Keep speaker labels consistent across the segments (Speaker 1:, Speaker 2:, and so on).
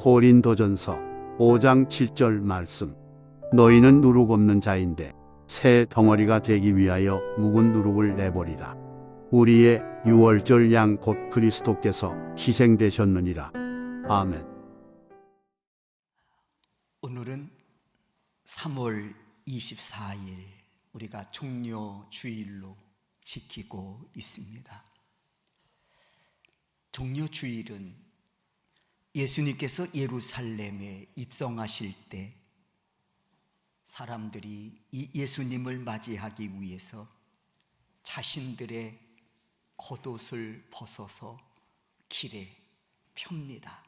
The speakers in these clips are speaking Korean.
Speaker 1: 고린도전서 5장 7절 말씀. 너희는 누룩 없는 자인데 새 덩어리가 되기 위하여 묵은 누룩을 내버리라. 우리의 유월절 양 곧 그리스도께서 희생되셨느니라. 아멘.
Speaker 2: 오늘은 3월 24일 우리가 종려 주일로 지키고 있습니다. 종려 주일은 예수님께서 예루살렘에 입성하실 때 사람들이 이 예수님을 맞이하기 위해서 자신들의 겉옷을 벗어서 길에 펴니다.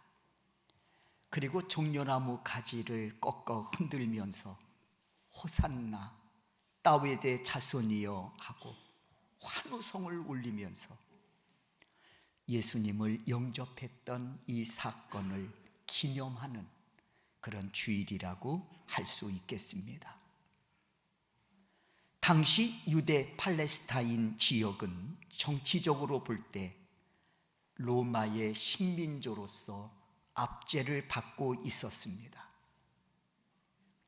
Speaker 2: 그리고 종려나무 가지를 꺾어 흔들면서 호산나 다윗의 자손이여 하고 환호성을 울리면서 예수님을 영접했던 이 사건을 기념하는 그런 주일이라고 할 수 있겠습니다. 당시 유대 팔레스타인 지역은 정치적으로 볼 때 로마의 식민조로서 압제를 받고 있었습니다.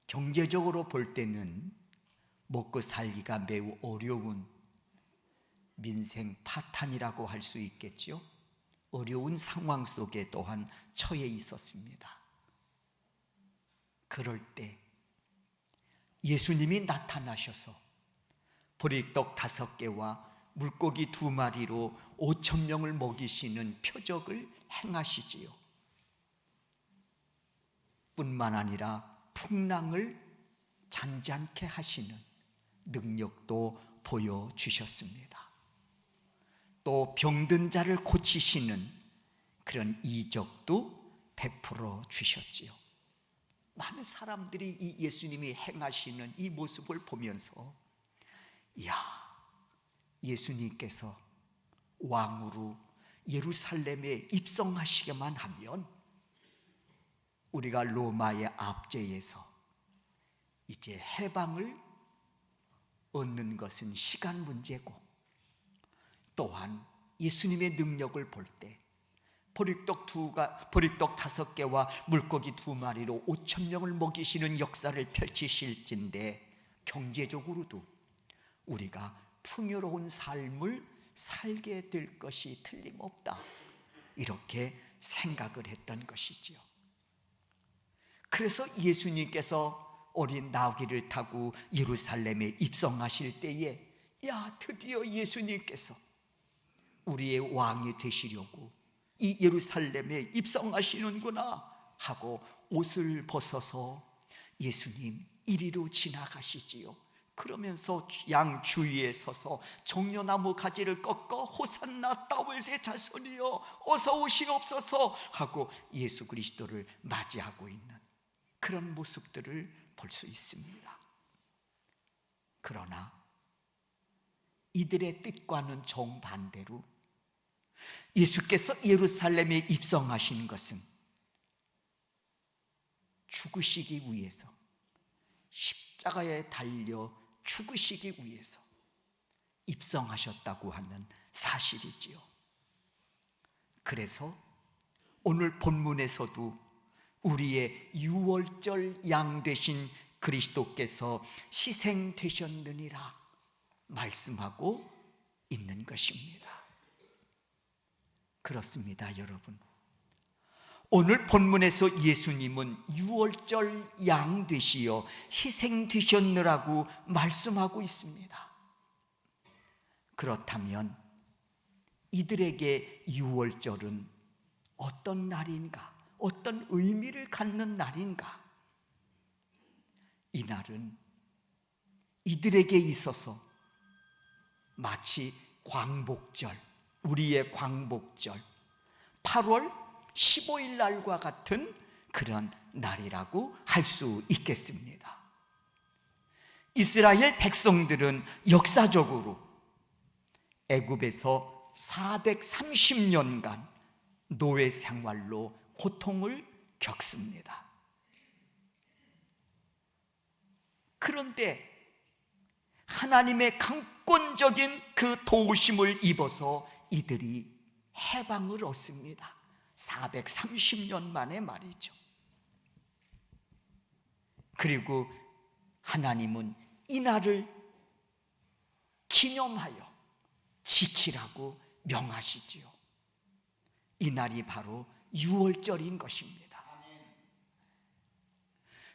Speaker 2: 경제적으로 볼 때는 먹고 살기가 매우 어려운 민생 파탄이라고 할 수 있겠죠. 어려운 상황 속에 또한 처해 있었습니다. 그럴 때 예수님이 나타나셔서 보리떡 5개와 물고기 2마리로 5,000명을 먹이시는 표적을 행하시지요. 뿐만 아니라 풍랑을 잔잔케 하시는 능력도 보여주셨습니다. 또 병든 자를 고치시는 그런 이적도 베풀어 주셨지요. 많은 사람들이 이 예수님이 행하시는 이 모습을 보면서 이야, 예수님께서 왕으로 예루살렘에 입성하시게만 하면 우리가 로마의 압제에서 이제 해방을 얻는 것은 시간 문제고, 또한 예수님의 능력을 볼 때 보리떡 5개와 물고기 2마리로 5,000명을 먹이시는 역사를 펼치실진데 경제적으로도 우리가 풍요로운 삶을 살게 될 것이 틀림없다, 이렇게 생각을 했던 것이지요. 그래서 예수님께서 어린 나귀를 타고 예루살렘에 입성하실 때에 야, 드디어 예수님께서 우리의 왕이 되시려고 이 예루살렘에 입성하시는구나 하고 옷을 벗어서 예수님 이리로 지나가시지요. 그러면서 양 주위에 서서 종려나무 가지를 꺾어 호산나 다윗의 자손이여 어서 오시옵소서 하고 예수 그리스도를 맞이하고 있는 그런 모습들을 볼 수 있습니다. 그러나 이들의 뜻과는 정반대로 예수께서 예루살렘에 입성하신 것은 죽으시기 위해서, 십자가에 달려 죽으시기 위해서 입성하셨다고 하는 사실이지요. 그래서 오늘 본문에서도 우리의 유월절 양 되신 그리스도께서 희생되셨느니라 말씀하고 있는 것입니다. 그렇습니다, 여러분. 오늘 본문에서 예수님은 유월절 양 되시어 희생되셨느라고 말씀하고 있습니다. 그렇다면 이들에게 유월절은 어떤 날인가? 어떤 의미를 갖는 날인가? 이날은 이들에게 있어서 마치 광복절, 우리의 광복절 8월 15일 날과 같은 그런 날이라고 할 수 있겠습니다. 이스라엘 백성들은 역사적으로 애굽에서 430년간 노예 생활로 고통을 겪습니다. 그런데 하나님의 강권적인 그 도우심을 입어서 이들이 해방을 얻습니다. 430년 만에 말이죠. 그리고 하나님은 이날을 기념하여 지키라고 명하시지요. 이날이 바로 유월절인 것입니다.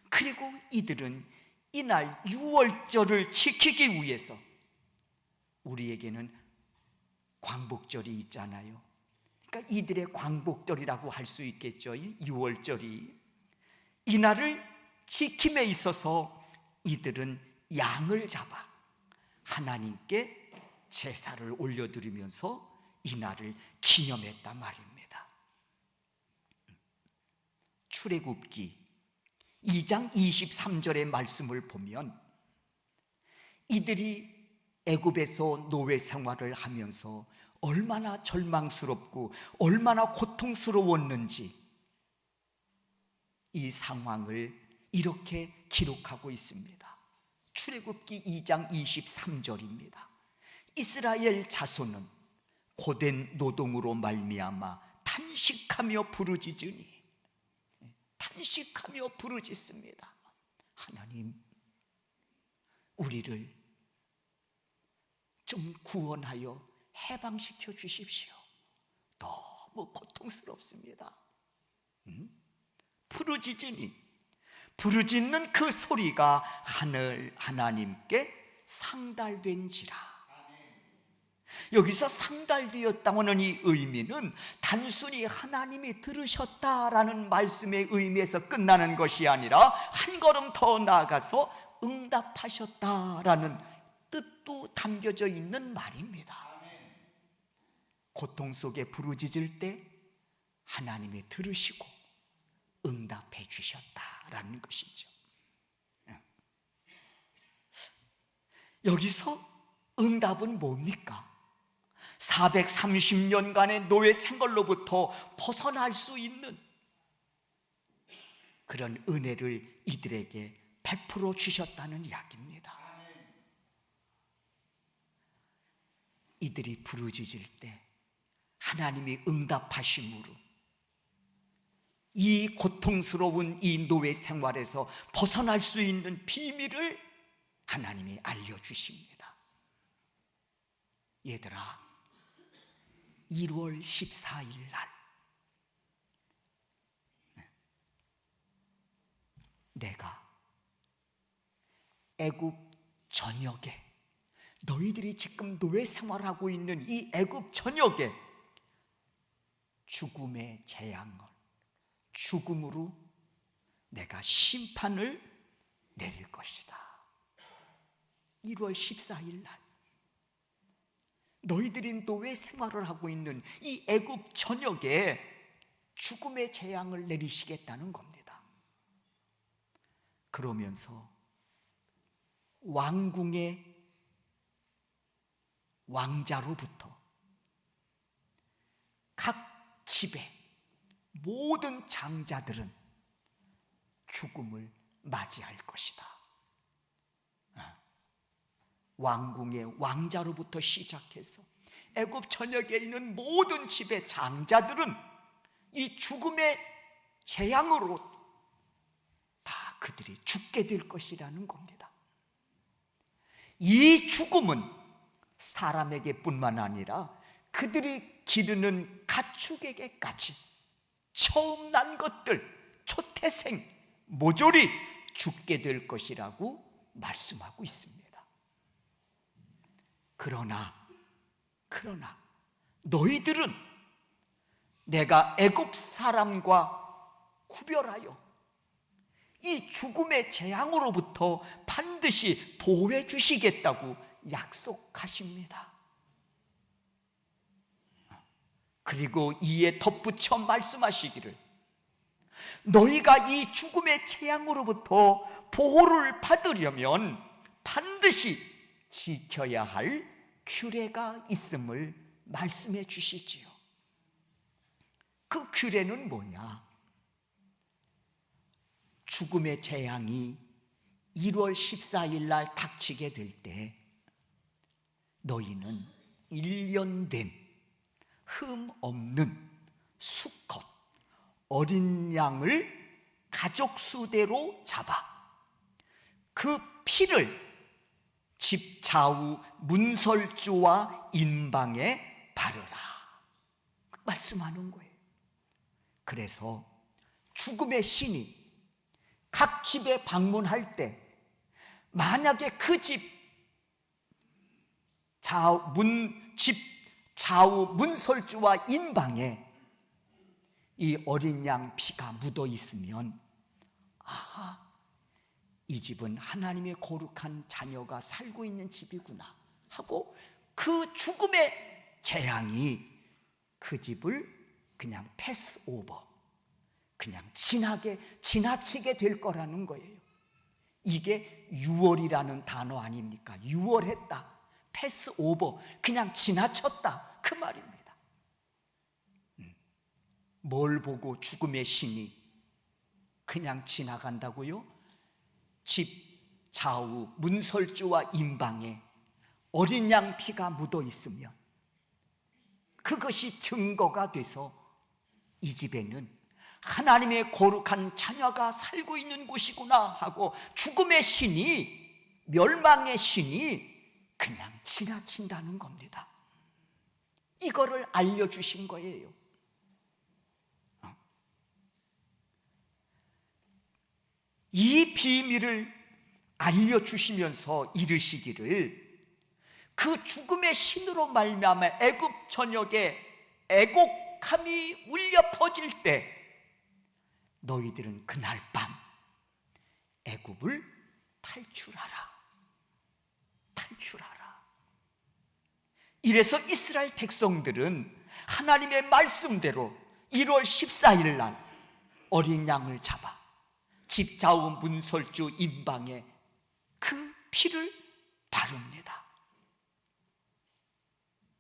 Speaker 2: 그리고 이들은 이날 유월절을 지키기 위해서, 우리에게는 광복절이 있잖아요. 그러니까 이들의 광복절이라고 할 수 있겠죠. 유월절이. 이날을 지킴에 있어서 이들은 양을 잡아 하나님께 제사를 올려드리면서 이날을 기념했단 말입니다. 출애굽기 2장 23절의 말씀을 보면 이들이 애굽에서 노예 생활을 하면서 얼마나 절망스럽고 얼마나 고통스러웠는지 이 상황을 이렇게 기록하고 있습니다. 출애굽기 2장 23절입니다. 이스라엘 자손은 고된 노동으로 말미암아 탄식하며 부르짖으니, 탄식하며 부르짖습니다. 하나님, 우리를 좀 구원하여 해방시켜 주십시오. 너무 고통스럽습니다. 부르짖으니, 부르짖는 그 소리가 하나님께 상달된지라. 여기서 상달되었다는 이 의미는 단순히 하나님이 들으셨다라는 말씀의 의미에서 끝나는 것이 아니라 한 걸음 더 나아가서 응답하셨다라는 뜻도 담겨져 있는 말입니다. 고통 속에 부르짖을 때 하나님이 들으시고 응답해 주셨다라는 것이죠. 여기서 응답은 뭡니까? 430년간의 노예 생활로부터 벗어날 수 있는 그런 은혜를 이들에게 베풀어 주셨다는 이야기입니다. 이들이 부르짖을 때 하나님이 응답하심으로 이 고통스러운 이 노예 생활에서 벗어날 수 있는 비밀을 하나님이 알려주십니다. 얘들아, 1월 14일 날 내가 애굽 전역에, 너희들이 지금 노예 생활하고 있는 이 애굽 전역에 죽음의 재앙을, 죽음으로 내가 심판을 내릴 것이다. 1월 14일 날 너희들이 노예 생활을 하고 있는 이 애굽 전역에 죽음의 재앙을 내리시겠다는 겁니다. 그러면서 왕궁의 왕자로부터 각 집의 모든 장자들은 죽음을 맞이할 것이다. 왕궁의 왕자로부터 시작해서 애굽 전역에 있는 모든 집의 장자들은 이 죽음의 재앙으로 다 그들이 죽게 될 것이라는 겁니다. 이 죽음은 사람에게 뿐만 아니라 그들이 기르는 가축에게까지 처음 난 것들, 초태생, 모조리 죽게 될 것이라고 말씀하고 있습니다. 그러나 너희들은 내가 애굽 사람과 구별하여 이 죽음의 재앙으로부터 반드시 보호해 주시겠다고 약속하십니다. 그리고 이에 덧붙여 말씀하시기를, 너희가 이 죽음의 재앙으로부터 보호를 받으려면 반드시 지켜야 할 규례가 있음을 말씀해 주시지요. 그 규례는 뭐냐? 죽음의 재앙이 1월 14일 날 닥치게 될 때 너희는 1년 된 흠 없는 수컷 어린 양을 가족 수대로 잡아 그 피를 집 좌우 문설주와 인방에 바르라 말씀하는 거예요. 그래서 죽음의 신이 각 집에 방문할 때 만약에 그 집 좌우 문설주와 인방에 이 어린 양 피가 묻어 있으면 이 집은 하나님의 거룩한 자녀가 살고 있는 집이구나 하고 그 죽음의 재앙이 그 집을 그냥 패스오버, 그냥 지나치게 될 거라는 거예요. 이게 유월이라는 단어 아닙니까? 유월했다, 패스오버, 그냥 지나쳤다 그 말입니다. 뭘 보고 죽음의 신이 그냥 지나간다고요? 집 좌우 문설주와 인방에 어린 양 피가 묻어 있으면 그것이 증거가 돼서 이 집에는 하나님의 거룩한 자녀가 살고 있는 곳이구나 하고 죽음의 신이, 멸망의 신이 그냥 지나친다는 겁니다. 이거를 알려주신 거예요. 이 비밀을 알려주시면서 이르시기를 그 죽음의 신으로 말미암아 애굽 전역에 애곡함이 울려 퍼질 때 너희들은 그날 밤 애굽을 탈출하라. 이래서 이스라엘 백성들은 하나님의 말씀대로 1월 14일 날 어린 양을 잡아 집 좌우 문설주 인방에 그 피를 바릅니다.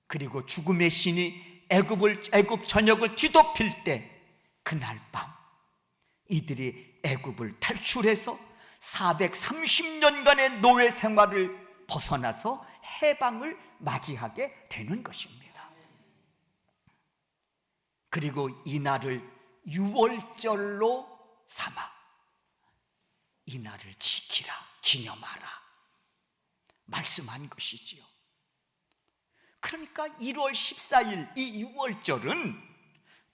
Speaker 2: 그리고 죽음의 신이 애굽 전역을 뒤덮일 때 그날 밤 이들이 애굽을 탈출해서 430년간의 노예 생활을 벗어나서 해방을 맞이하게 되는 것입니다. 그리고 이날을 유월절로 삼아 이날을 지키라, 기념하라 말씀한 것이지요. 그러니까 1월 14일 이 유월절은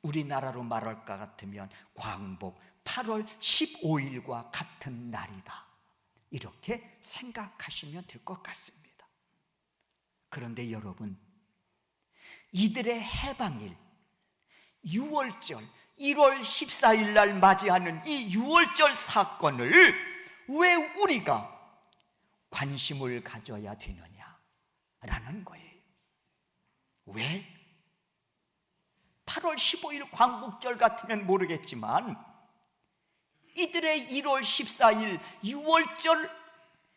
Speaker 2: 우리나라로 말할 것 같으면 광복 8월 15일과 같은 날이다, 이렇게 생각하시면 될 것 같습니다. 그런데 여러분, 이들의 해방일 유월절 1월 14일 날 맞이하는 이 유월절 사건을 왜 우리가 관심을 가져야 되느냐라는 거예요. 왜? 8월 15일 광복절 같으면 모르겠지만 이들의 1월 14일 유월절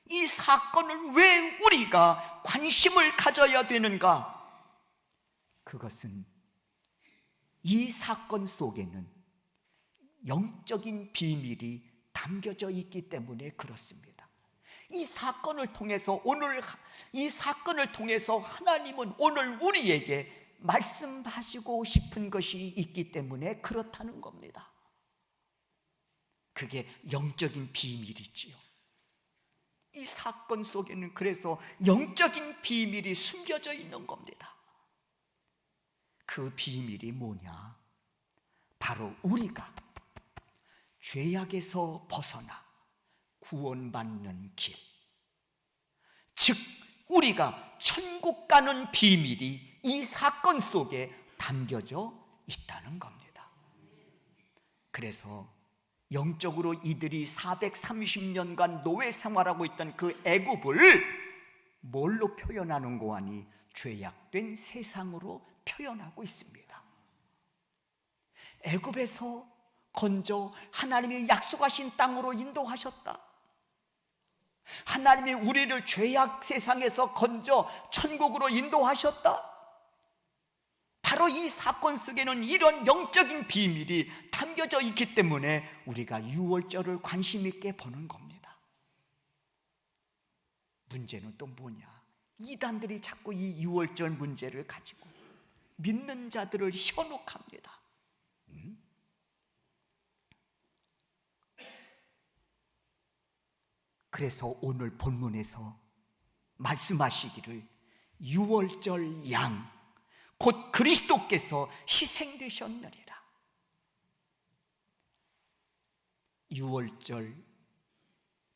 Speaker 2: 이 사건을 왜 우리가 관심을 가져야 되는가? 그것은 이 사건 속에는 영적인 비밀이 담겨져 있기 때문에 그렇습니다. 이 사건을 통해서 하나님은 오늘 우리에게 말씀하시고 싶은 것이 있기 때문에 그렇다는 겁니다. 그게 영적인 비밀이지요. 이 사건 속에는 그래서 영적인 비밀이 숨겨져 있는 겁니다. 그 비밀이 뭐냐? 바로 우리가 죄악에서 벗어나 구원받는 길, 즉 우리가 천국 가는 비밀이 이 사건 속에 담겨져 있다는 겁니다. 그래서 영적으로 이들이 430년간 노예 생활하고 있던 그 애굽을 뭘로 표현하는 거 아니? 죄악된 세상으로 표현하고 있습니다. 애굽에서 건져 하나님이 약속하신 땅으로 인도하셨다. 하나님이 우리를 죄악 세상에서 건져 천국으로 인도하셨다. 바로 이 사건 속에는 이런 영적인 비밀이 담겨져 있기 때문에 우리가 유월절을 관심 있게 보는 겁니다. 문제는 또 뭐냐? 이단들이 자꾸 이 유월절 문제를 가지고 믿는 자들을 현혹합니다. 그래서 오늘 본문에서 말씀하시기를 유월절 양, 곧 그리스도께서 희생되셨느니라. 유월절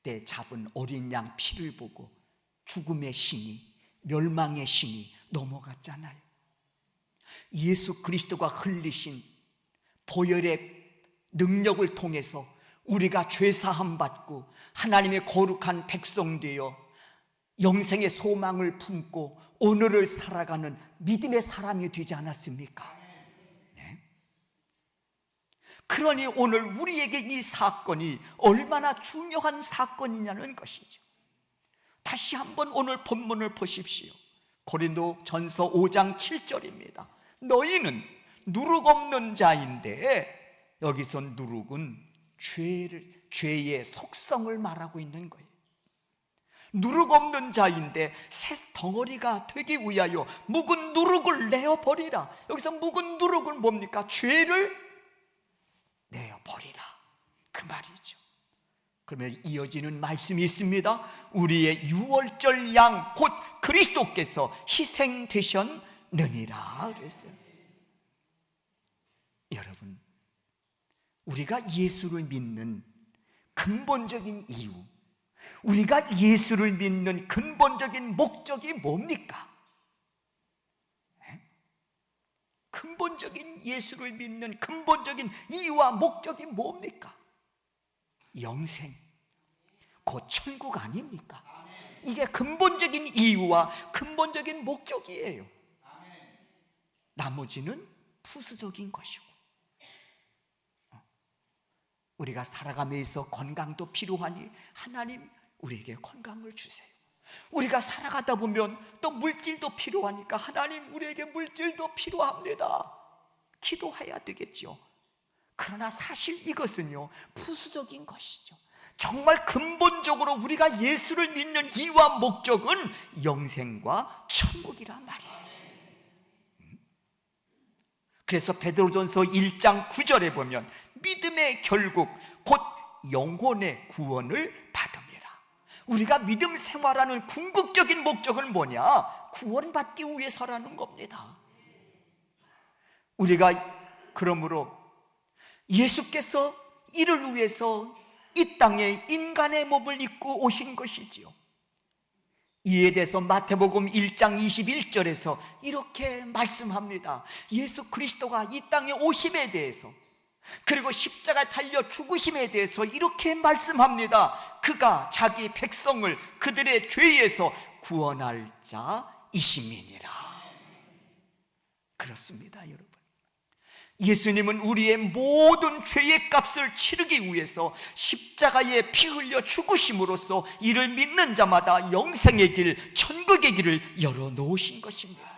Speaker 2: 때 잡은 어린 양 피를 보고 죽음의 신이, 멸망의 신이 넘어갔잖아요. 예수 그리스도가 흘리신 보혈의 능력을 통해서 우리가 죄사함 받고 하나님의 거룩한 백성 되어 영생의 소망을 품고 오늘을 살아가는 믿음의 사람이 되지 않았습니까? 네. 그러니 오늘 우리에게 이 사건이 얼마나 중요한 사건이냐는 것이죠. 다시 한번 오늘 본문을 보십시오. 고린도전서 5장 7절입니다. 너희는 누룩 없는 자인데, 여기서 누룩은 죄의 속성을 말하고 있는 거예요. 누룩 없는 자인데 새 덩어리가 되기 위하여 묵은 누룩을 내어버리라. 여기서 묵은 누룩은 뭡니까? 죄를 내어버리라, 그 말이죠. 그러면 이어지는 말씀이 있습니다. 우리의 유월절 양 곧 그리스도께서 희생되셨느니라 그랬어요. 여러분, 우리가 예수를 믿는 근본적인 이유, 우리가 예수를 믿는 근본적인 목적이 뭡니까? 근본적인 예수를 믿는 근본적인 이유와 목적이 뭡니까? 영생, 곧 천국 아닙니까? 이게 근본적인 이유와 근본적인 목적이에요. 나머지는 부수적인 것이고, 우리가 살아가면서 건강도 필요하니 하나님 우리에게 건강을 주세요. 우리가 살아가다 보면 또 물질도 필요하니까 하나님 우리에게 물질도 필요합니다. 기도해야 되겠죠. 그러나 사실 이것은요, 부수적인 것이죠. 정말 근본적으로 우리가 예수를 믿는 이유와 목적은 영생과 천국이란 말이에요. 그래서 베드로전서 1장 9절에 보면 믿음의 결국 곧 영혼의 구원을 받음이라. 우리가 믿음 생활하는 궁극적인 목적은 뭐냐? 구원받기 위해서라는 겁니다. 우리가 그러므로 예수께서 이를 위해서 이 땅에 인간의 몸을 입고 오신 것이지요. 이에 대해서 마태복음 1장 21절에서 이렇게 말씀합니다. 예수 그리스도가 이 땅에 오심에 대해서, 그리고 십자가에 달려 죽으심에 대해서 이렇게 말씀합니다. 그가 자기 백성을 그들의 죄에서 구원할 자이심이니라. 그렇습니다, 여러분. 예수님은 우리의 모든 죄의 값을 치르기 위해서 십자가에 피 흘려 죽으심으로써 이를 믿는 자마다 영생의 길, 천국의 길을 열어놓으신 것입니다.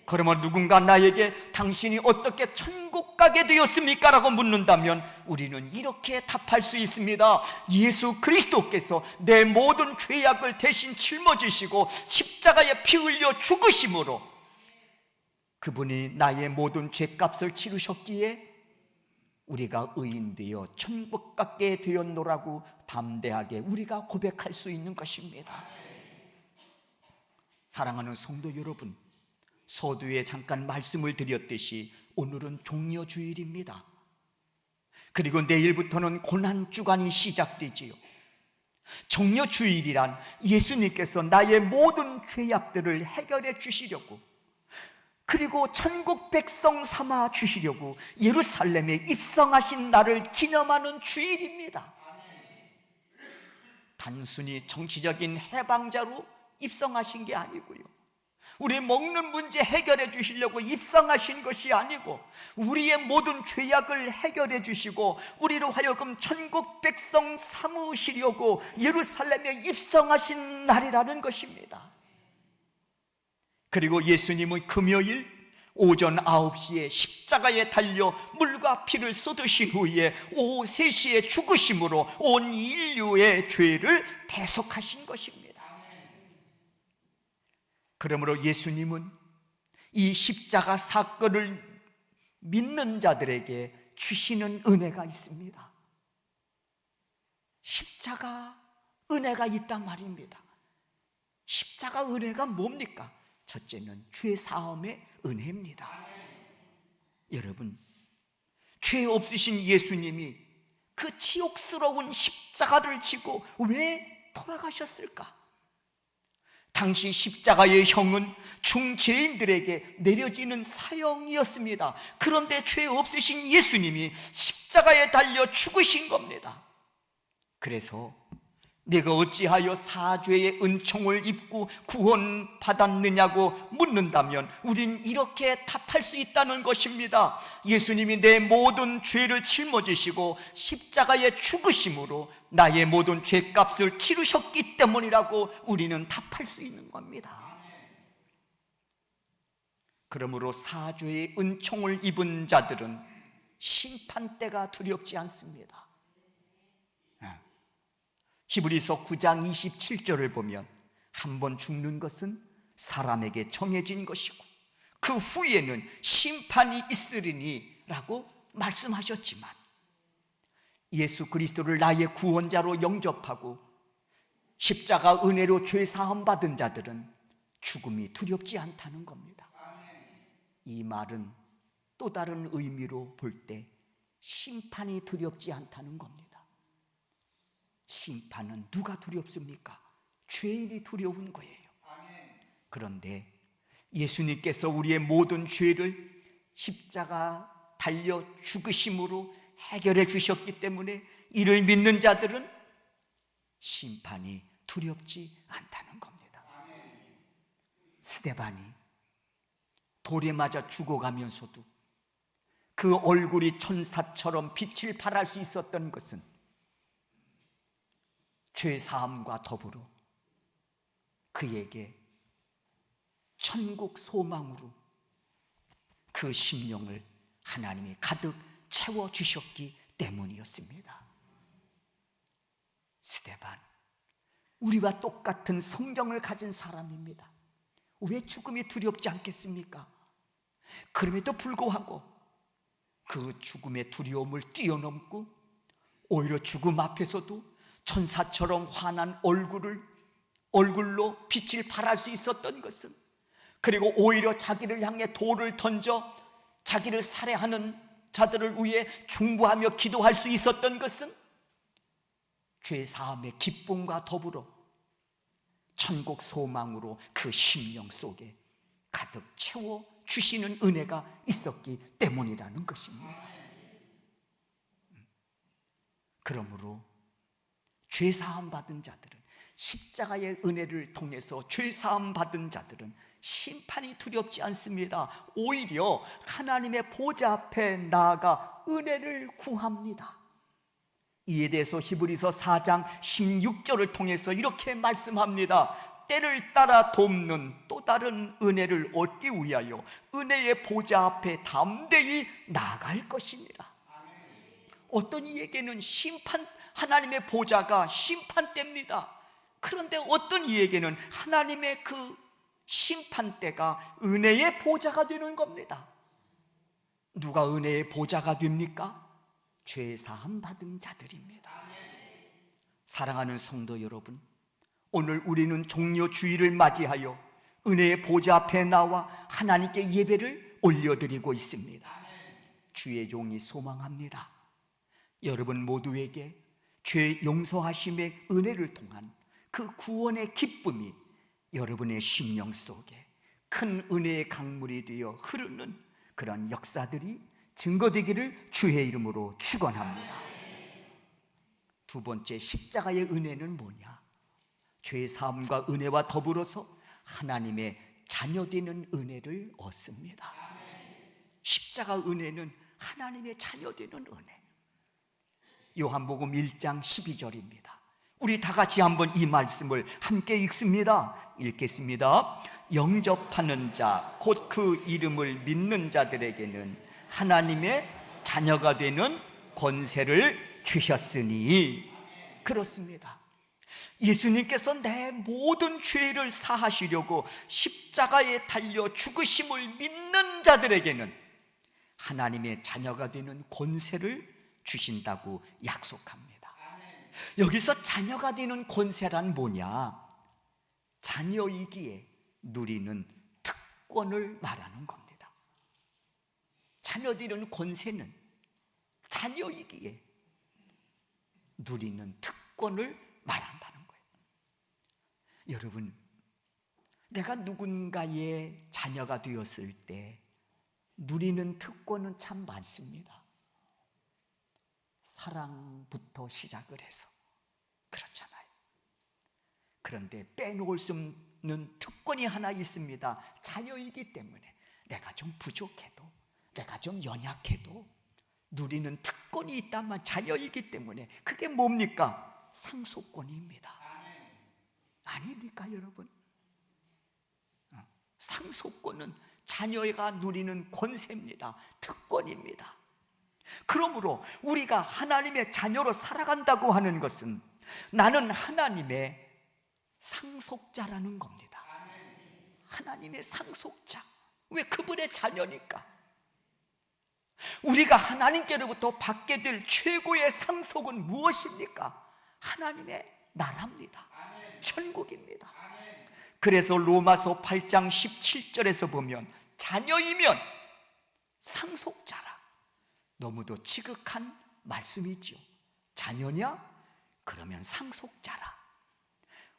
Speaker 2: 그러면 누군가 나에게 당신이 어떻게 천국 가게 되었습니까? 라고 묻는다면 우리는 이렇게 답할 수 있습니다. 예수 그리스도께서 내 모든 죄악을 대신 짊어지시고 십자가에 피 흘려 죽으심으로 그분이 나의 모든 죄값을 치르셨기에 우리가 의인되어 천국 가게 되었노라고 담대하게 우리가 고백할 수 있는 것입니다. 사랑하는 성도 여러분, 서두에 잠깐 말씀을 드렸듯이 오늘은 종려주일입니다. 그리고 내일부터는 고난주간이 시작되지요. 종려주일이란 예수님께서 나의 모든 죄악들을 해결해 주시려고, 그리고 천국 백성 삼아 주시려고 예루살렘에 입성하신 날을 기념하는 주일입니다. 단순히 정치적인 해방자로 입성하신 게 아니고요, 우리 먹는 문제 해결해 주시려고 입성하신 것이 아니고 우리의 모든 죄악을 해결해 주시고 우리로 하여금 천국 백성 삼으시려고 예루살렘에 입성하신 날이라는 것입니다. 그리고 예수님은 금요일 오전 9시에 십자가에 달려 물과 피를 쏟으신 후에 오후 3시에 죽으심으로 온 인류의 죄를 대속하신 것입니다. 그러므로 예수님은 이 십자가 사건을 믿는 자들에게 주시는 은혜가 있습니다. 십자가 은혜가 있단 말입니다. 십자가 은혜가 뭡니까? 첫째는 죄 사함의 은혜입니다. 여러분, 죄 없으신 예수님이 그 치욕스러운 십자가를 지고 왜 돌아가셨을까? 당시 십자가의 형은 중죄인들에게 내려지는 사형이었습니다. 그런데 죄 없으신 예수님이 십자가에 달려 죽으신 겁니다. 그래서 내가 어찌하여 사죄의 은총을 입고 구원받았느냐고 묻는다면 우린 이렇게 답할 수 있다는 것입니다. 예수님이 내 모든 죄를 짊어지시고 십자가에 죽으심으로 나의 모든 죄값을 치르셨기 때문이라고 우리는 답할 수 있는 겁니다. 그러므로 사죄의 은총을 입은 자들은 심판대가 두렵지 않습니다. 히브리서 9장 27절을 보면 한 번 죽는 것은 사람에게 정해진 것이고 그 후에는 심판이 있으리니 라고 말씀하셨지만, 예수 그리스도를 나의 구원자로 영접하고 십자가 은혜로 죄 사함 받은 자들은 죽음이 두렵지 않다는 겁니다. 이 말은 또 다른 의미로 볼 때 심판이 두렵지 않다는 겁니다. 심판은 누가 두렵습니까? 죄인이 두려운 거예요. 그런데 예수님께서 우리의 모든 죄를 십자가 달려 죽으심으로 해결해 주셨기 때문에 이를 믿는 자들은 심판이 두렵지 않다는 겁니다. 스데반이 돌에 맞아 죽어가면서도 그 얼굴이 천사처럼 빛을 발할 수 있었던 것은 죄사함과 더불어 그에게 천국 소망으로 그 심령을 하나님이 가득 채워주셨기 때문이었습니다. 스데반, 우리와 똑같은 성경을 가진 사람입니다. 왜 죽음이 두렵지 않겠습니까? 그럼에도 불구하고 그 죽음의 두려움을 뛰어넘고 오히려 죽음 앞에서도 천사처럼 환한 얼굴로 빛을 발할 수 있었던 것은, 그리고 오히려 자기를 향해 돌을 던져 자기를 살해하는 자들을 위해 중보하며 기도할 수 있었던 것은 죄사함의 기쁨과 더불어 천국 소망으로 그 심령 속에 가득 채워주시는 은혜가 있었기 때문이라는 것입니다. 그러므로 죄사함 받은 자들은, 십자가의 은혜를 통해서 죄사함 받은 자들은 심판이 두렵지 않습니다. 오히려 하나님의 보좌 앞에 나아가 은혜를 구합니다. 이에 대해서 히브리서 4장 16절을 통해서 이렇게 말씀합니다. 때를 따라 돕는 또 다른 은혜를 얻기 위하여 은혜의 보좌 앞에 담대히 나아갈 것입니다. 어떤 이에게는 하나님의 보좌가 심판대입니다. 그런데 어떤 이에게는 하나님의 그 심판대가 은혜의 보좌가 되는 겁니다. 누가 은혜의 보좌가 됩니까? 죄사함 받은 자들입니다. 사랑하는 성도 여러분, 오늘 우리는 종려주일을 맞이하여 은혜의 보좌 앞에 나와 하나님께 예배를 올려드리고 있습니다. 주의 종이 소망합니다. 여러분 모두에게 죄 용서하심의 은혜를 통한 그 구원의 기쁨이 여러분의 심령 속에 큰 은혜의 강물이 되어 흐르는 그런 역사들이 증거되기를 주의 이름으로 축원합니다. 두 번째, 십자가의 은혜는 뭐냐? 죄 사함과 은혜와 더불어서 하나님의 자녀되는 은혜를 얻습니다. 십자가 은혜는 하나님의 자녀되는 은혜. 요한복음 1장 12절입니다. 우리 다 같이 한번 이 말씀을 함께 읽습니다. 읽겠습니다. 영접하는 자, 곧 그 이름을 믿는 자들에게는 하나님의 자녀가 되는 권세를 주셨으니. 그렇습니다. 예수님께서 내 모든 죄를 사하시려고 십자가에 달려 죽으심을 믿는 자들에게는 하나님의 자녀가 되는 권세를 주신다고 약속합니다. 여기서 자녀가 되는 권세란 뭐냐? 자녀이기에 누리는 특권을 말하는 겁니다. 자녀 되는 권세는 자녀이기에 누리는 특권을 말한다는 거예요. 여러분, 내가 누군가의 자녀가 되었을 때 누리는 특권은 참 많습니다. 사랑부터 시작을 해서 그렇잖아요. 그런데 빼놓을 수 없는 특권이 하나 있습니다. 자녀이기 때문에 내가 좀 부족해도, 내가 좀 연약해도 누리는 특권이 있다만 자녀이기 때문에 그게 뭡니까? 상속권입니다. 아닙니까, 여러분? 상속권은 자녀가 누리는 권세입니다. 특권입니다. 그러므로 우리가 하나님의 자녀로 살아간다고 하는 것은 나는 하나님의 상속자라는 겁니다. 하나님의 상속자. 왜? 그분의 자녀니까. 우리가 하나님께로부터 받게 될 최고의 상속은 무엇입니까? 하나님의 나라입니다. 천국입니다. 그래서 로마서 8장 17절에서 보면 자녀이면 상속자라. 너무도 지극한 말씀이죠. 자녀냐? 그러면 상속자라.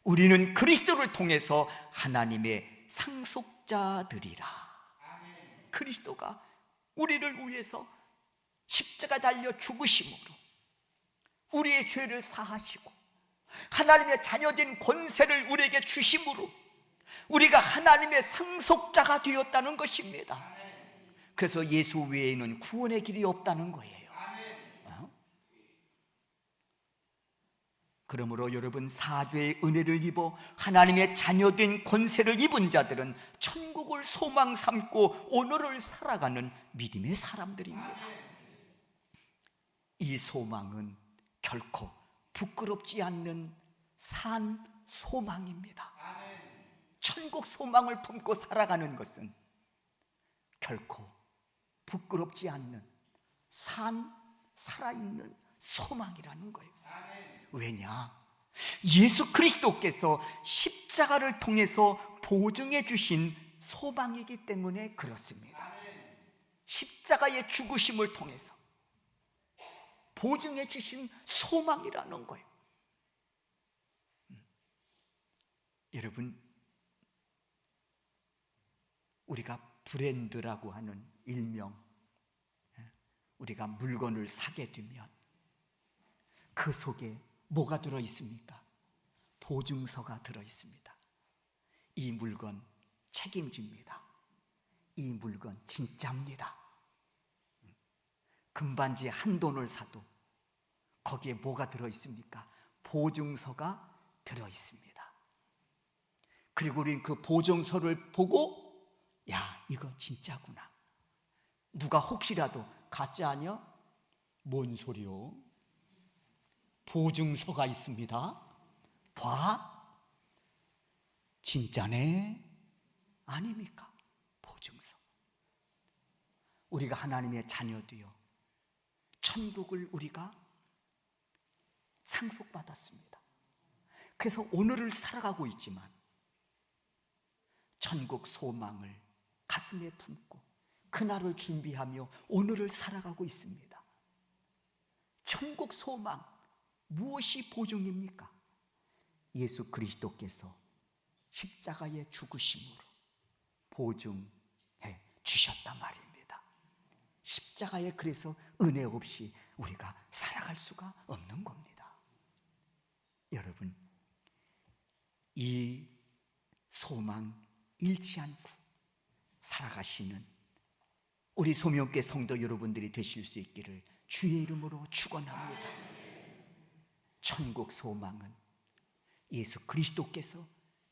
Speaker 2: 우리는 그리스도를 통해서 하나님의 상속자들이라. 그리스도가 우리를 위해서 십자가 달려 죽으심으로 우리의 죄를 사하시고 하나님의 자녀된 권세를 우리에게 주심으로 우리가 하나님의 상속자가 되었다는 것입니다. 그래서 예수 외에는 구원의 길이 없다는 거예요. 그러므로 여러분, 사죄의 은혜를 입어 하나님의 자녀된 권세를 입은 자들은 천국을 소망 삼고 오늘을 살아가는 믿음의 사람들입니다. 이 소망은 결코 부끄럽지 않는 산 소망입니다. 천국 소망을 품고 살아가는 것은 결코 부끄럽지 않는 살아있는 소망이라는 거예요. 왜냐? 예수 그리스도께서 십자가를 통해서 보증해 주신 소망이기 때문에 그렇습니다. 십자가의 죽으심을 통해서 보증해 주신 소망이라는 거예요. 여러분, 우리가 브랜드라고 하는 일명, 우리가 물건을 사게 되면 그 속에 뭐가 들어있습니까? 보증서가 들어있습니다. 이 물건 책임집니다. 이 물건 진짜입니다. 금반지 한 돈을 사도 거기에 뭐가 들어있습니까? 보증서가 들어있습니다. 그리고 우리는 그 보증서를 보고 야, 이거 진짜구나. 누가 혹시라도 가짜 아니야? 뭔 소리요? 보증서가 있습니다. 봐, 진짜네. 아닙니까? 보증서. 우리가 하나님의 자녀되어 천국을 우리가 상속받았습니다. 그래서 오늘을 살아가고 있지만 천국 소망을 가슴에 품고 그날을 준비하며 오늘을 살아가고 있습니다. 천국 소망, 무엇이 보증입니까? 예수 그리스도께서 십자가의 죽으심으로 보증해 주셨단 말입니다. 십자가에 그래서 은혜 없이 우리가 살아갈 수가 없는 겁니다. 여러분, 이 소망 잃지 않고 살아가시는 우리 소명교회 성도 여러분들이 되실 수 있기를 주의 이름으로 축원합니다. 천국 소망은 예수 그리스도께서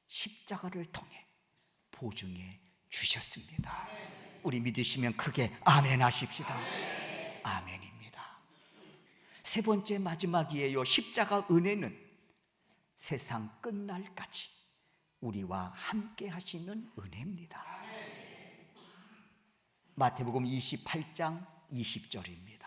Speaker 2: 십자가를 통해 보증해 주셨습니다. 우리 믿으시면 크게 아멘 하십시다. 아멘입니다. 세 번째 마지막이에요. 십자가 은혜는 세상 끝날까지 우리와 함께 하시는 은혜입니다. 마태복음 28장 20절입니다.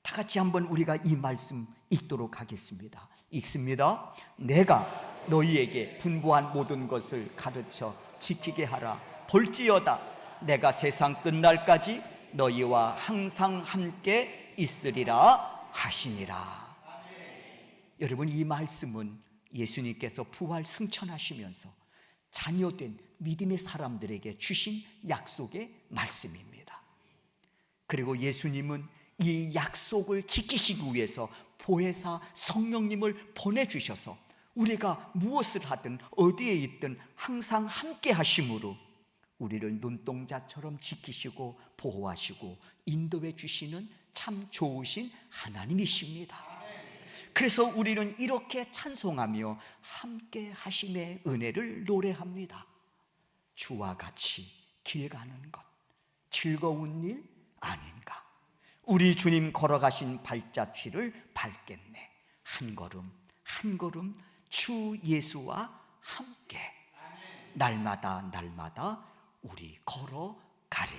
Speaker 2: 다 같이 한번 우리가 이 말씀 읽도록 하겠습니다. 읽습니다. 내가 너희에게 분부한 모든 것을 가르쳐 지키게 하라. 볼지어다 내가 세상 끝날까지 너희와 항상 함께 있으리라 하시니라. 여러분, 이 말씀은 예수님께서 부활 승천하시면서 자녀된 믿음의 사람들에게 주신 약속의 말씀입니다. 그리고 예수님은 이 약속을 지키시기 위해서 보혜사 성령님을 보내주셔서 우리가 무엇을 하든 어디에 있든 항상 함께 하심으로 우리를 눈동자처럼 지키시고 보호하시고 인도해 주시는 참 좋으신 하나님이십니다. 그래서 우리는 이렇게 찬송하며 함께 하심의 은혜를 노래합니다. 주와 같이 길 가는 것 즐거운 일 아닌가. 우리 주님 걸어가신 발자취를 밟겠네. 한 걸음 한 걸음 주 예수와 함께 날마다 날마다 우리 걸어가리.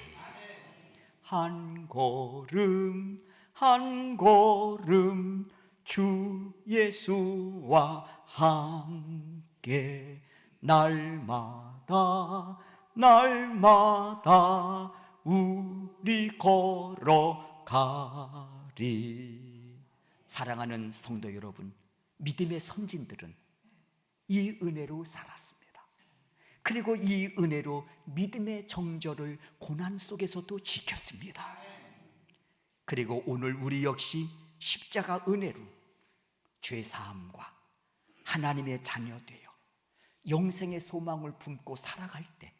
Speaker 2: 한 걸음 한 걸음 주 예수와 함께 날마다 날마다 우리 걸어가리. 사랑하는 성도 여러분, 믿음의 선진들은 이 은혜로 살았습니다. 그리고 이 은혜로 믿음의 정절을 고난 속에서도 지켰습니다. 그리고 오늘 우리 역시 십자가 은혜로 죄사함과 하나님의 자녀 되어 영생의 소망을 품고 살아갈 때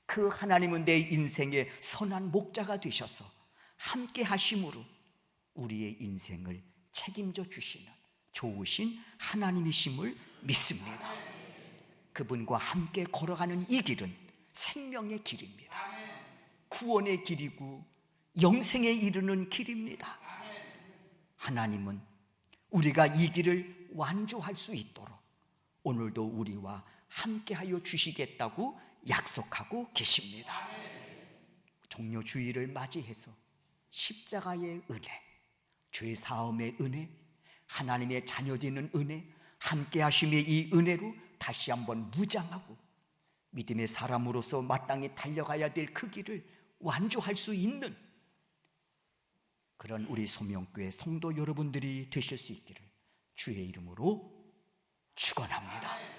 Speaker 2: 그 하나님은 내 인생의 선한 목자가 되셔서 함께 하심으로 우리의 인생을 책임져 주시는 좋으신 하나님이심을 믿습니다. 그분과 함께 걸어가는 이 길은 생명의 길입니다. 구원의 길이고 영생에 이르는 길입니다. 하나님은 우리가 이 길을 완주할 수 있도록 오늘도 우리와 함께하여 주시겠다고 약속하고 계십니다. 종려 주일을 맞이해서 십자가의 은혜, 죄 사함의 은혜, 하나님의 자녀 되는 은혜, 함께하심의 이 은혜로 다시 한번 무장하고 믿음의 사람으로서 마땅히 달려가야 될 그 길을 완주할 수 있는 그런 우리 소명교회 성도 여러분들이 되실 수 있기를 주의 이름으로 축원합니다.